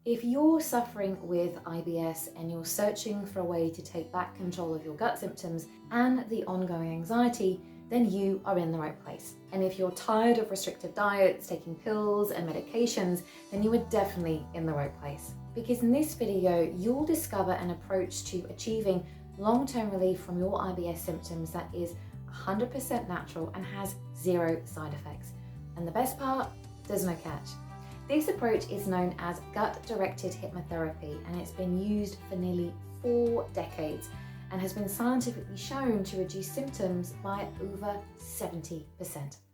If you're suffering with IBS and you're searching for a way to take back control of your gut symptoms and the ongoing anxiety, then you are in the right place. And if you're tired of restrictive diets, taking pills and medications, then you are definitely in the right place. Because in this video, you'll discover an approach to achieving long-term relief from your IBS symptoms that is 100% natural and has zero side effects. And the best part, there's no catch. This approach is known as Gut Directed Hypnotherapy, and it's been used for nearly 4 decades and has been scientifically shown to reduce symptoms by over 70%.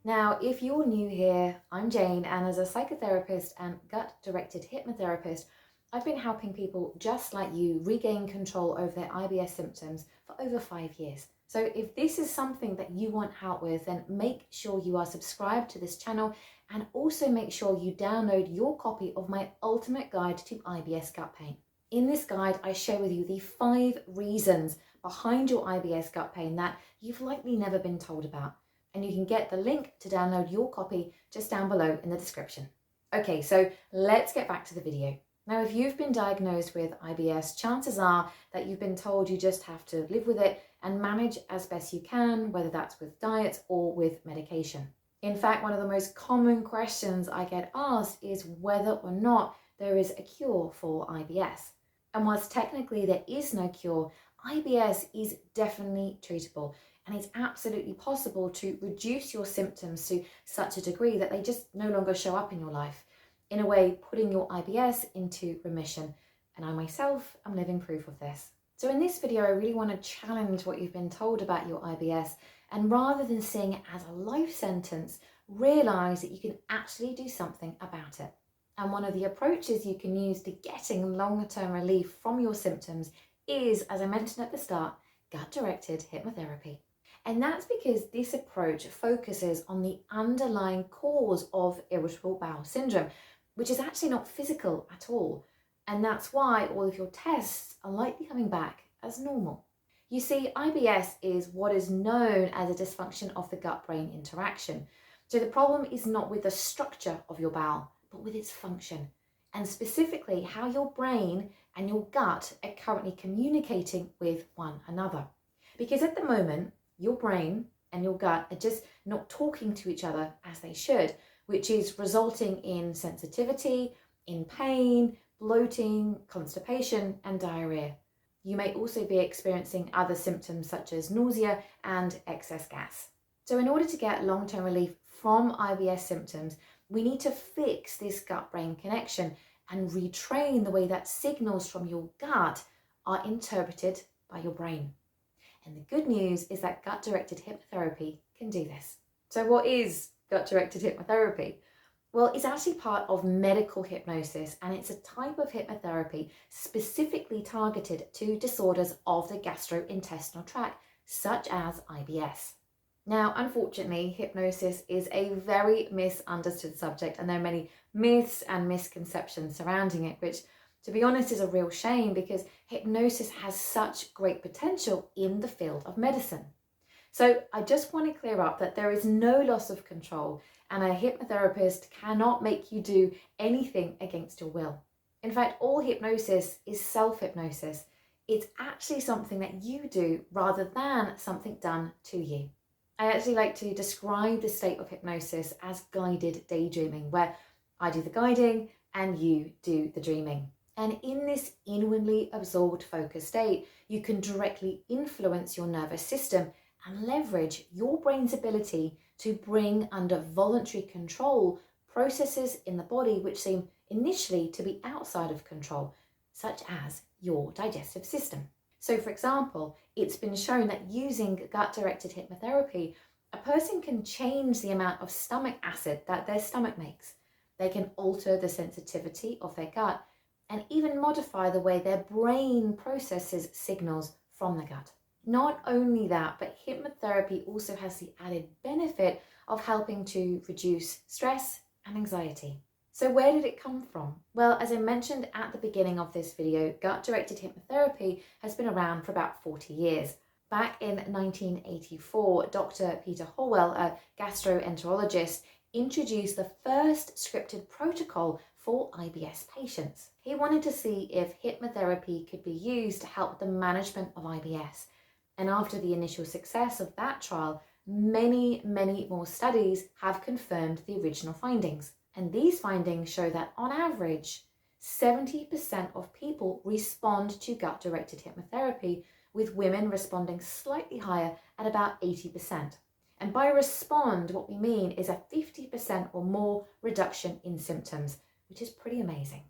Now, if you're new here, I'm Jayne, and as a psychotherapist and gut directed hypnotherapist, I've been helping people just like you regain control over their IBS symptoms for over 5 years. So if this is something that you want help with, then make sure you are subscribed to this channel, and also make sure you download your copy of my ultimate guide to IBS gut pain. In this guide, I share with you the 5 reasons behind your IBS gut pain that you've likely never been told about. And you can get the link to download your copy just down below in the description. Okay, so let's get back to the video. Now, if you've been diagnosed with IBS, chances are that you've been told you just have to live with it and manage as best you can, whether that's with diet or with medication. In fact, one of the most common questions I get asked is whether or not there is a cure for IBS. And whilst technically there is no cure, IBS is definitely treatable, and it's absolutely possible to reduce your symptoms to such a degree that they just no longer show up in your life, in a way putting your IBS into remission. And I myself am living proof of this. So in this video, I really want to challenge what you've been told about your IBS, and rather than seeing it as a life sentence, realize that you can actually do something about it. And one of the approaches you can use to getting longer-term relief from your symptoms is, as I mentioned at the start, gut-directed hypnotherapy. And that's because this approach focuses on the underlying cause of irritable bowel syndrome, which is actually not physical at all. And that's why all of your tests are likely coming back as normal. You see, IBS is what is known as a dysfunction of the gut-brain interaction. So the problem is not with the structure of your bowel, but with its function, and specifically how your brain and your gut are currently communicating with one another. Because at the moment, your brain and your gut are just not talking to each other as they should, which is resulting in sensitivity, in pain, bloating, constipation, and diarrhea. You may also be experiencing other symptoms such as nausea and excess gas. So in order to get long-term relief from IBS symptoms, we need to fix this gut-brain connection and retrain the way that signals from your gut are interpreted by your brain. And the good news is that gut-directed hypnotherapy can do this. So what is gut-directed hypnotherapy? Well, it's actually part of medical hypnosis, and it's a type of hypnotherapy specifically targeted to disorders of the gastrointestinal tract, such as IBS. Now, unfortunately, hypnosis is a very misunderstood subject, and there are many myths and misconceptions surrounding it, which, to be honest, is a real shame because hypnosis has such great potential in the field of medicine. So I just want to clear up that there is no loss of control, and a hypnotherapist cannot make you do anything against your will. In fact, all hypnosis is self-hypnosis. It's actually something that you do rather than something done to you. I actually like to describe the state of hypnosis as guided daydreaming, where I do the guiding and you do the dreaming. And in this inwardly absorbed focused state, you can directly influence your nervous system and leverage your brain's ability to bring under voluntary control processes in the body which seem initially to be outside of control, such as your digestive system. So for example, it's been shown that using gut-directed hypnotherapy, a person can change the amount of stomach acid that their stomach makes. They can alter the sensitivity of their gut and even modify the way their brain processes signals from the gut. Not only that, but hypnotherapy also has the added benefit of helping to reduce stress and anxiety. So where did it come from? Well, as I mentioned at the beginning of this video, gut-directed hypnotherapy has been around for about 40 years. Back in 1984, Dr. Peter Howell, a gastroenterologist, introduced the first scripted protocol for IBS patients. He wanted to see if hypnotherapy could be used to help with the management of IBS. And after the initial success of that trial, many more studies have confirmed the original findings. And these findings show that on average, 70% of people respond to gut-directed hypnotherapy, with women responding slightly higher at about 80%. And by respond, what we mean is a 50% or more reduction in symptoms, which is pretty amazing.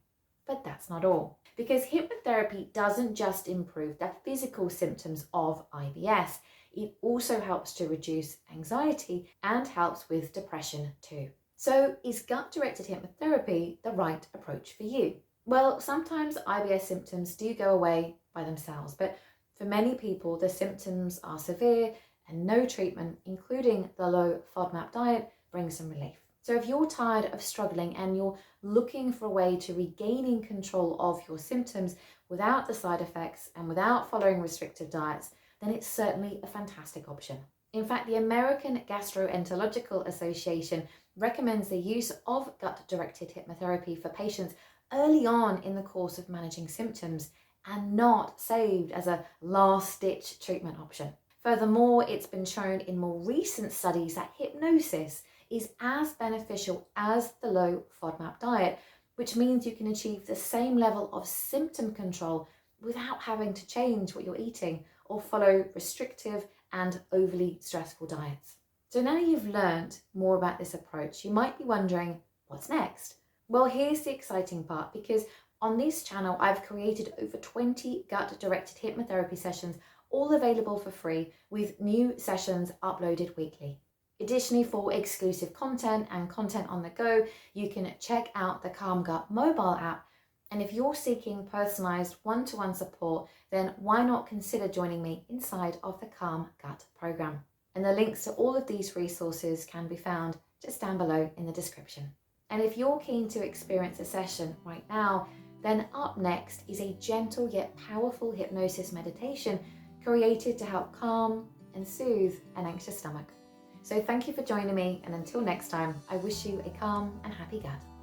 But that's not all, because hypnotherapy doesn't just improve the physical symptoms of IBS, it also helps to reduce anxiety and helps with depression too. So is gut-directed hypnotherapy the right approach for you? Well, sometimes IBS symptoms do go away by themselves, but for many people, the symptoms are severe and no treatment, including the low FODMAP diet, brings some relief. So if you're tired of struggling and you're looking for a way to regaining control of your symptoms without the side effects and without following restrictive diets, then it's certainly a fantastic option. In fact, the American Gastroenterological Association recommends the use of gut-directed hypnotherapy for patients early on in the course of managing symptoms and not saved as a last-ditch treatment option. Furthermore, it's been shown in more recent studies that hypnosis is as beneficial as the low FODMAP diet, which means you can achieve the same level of symptom control without having to change what you're eating or follow restrictive and overly stressful diets. So now you've learned more about this approach, you might be wondering, what's next? Well, here's the exciting part, because on this channel, I've created over 20 gut-directed hypnotherapy sessions, all available for free, with new sessions uploaded weekly. Additionally, for exclusive content and content on the go, you can check out the Calm Gut mobile app. And if you're seeking personalized one-to-one support, then why not consider joining me inside of the Calm Gut program? And the links to all of these resources can be found just down below in the description. And if you're keen to experience a session right now, then up next is a gentle yet powerful hypnosis meditation created to help calm and soothe an anxious stomach. So thank you for joining me, and until next time, I wish you a calm and happy gut.